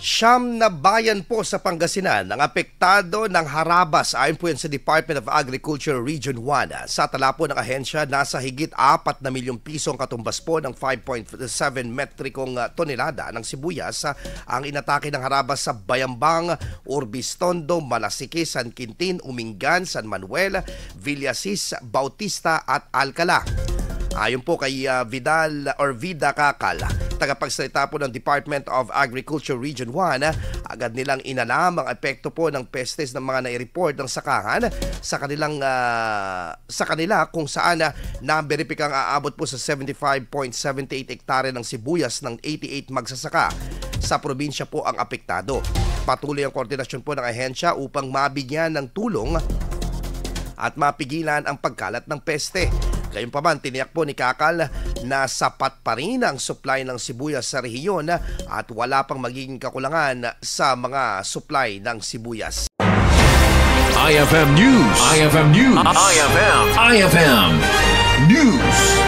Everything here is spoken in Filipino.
Siyam na bayan po sa Pangasinan ang apektado ng harabas ayon po yan sa Department of Agriculture Region 1. Sa tala po ng ahensya, nasa higit 4 na milyong piso ang katumbas po ng 5.7 metrikong tonelada ng sibuyas ang inatake ng harabas sa Bayambang, Urbistondo, Malasiki, San Quintin, Umingan, San Manuel, Villasis, Bautista at Alcala. Ayon po kay Vida Kakal, tagapagsalita po ng Department of Agriculture Region 1, agad nilang inalam ang epekto po ng pestes ng mga nai-report ng sakahan sa kanila kung saan naberipikang aabot po sa 75.78 hektare ng sibuyas ng 88 magsasaka. Sa probinsya po ang apektado. Patuloy ang koordinasyon po ng ahensya upang mabigyan ng tulong at mapigilan ang pagkalat ng peste. Gayunpaman, tiniyak po ni Kakal na sapat pa rin ang supply ng sibuyas sa rehiyon at wala pang magiging kakulangan sa mga supply ng sibuyas. IFM News. IFM News. IFM News.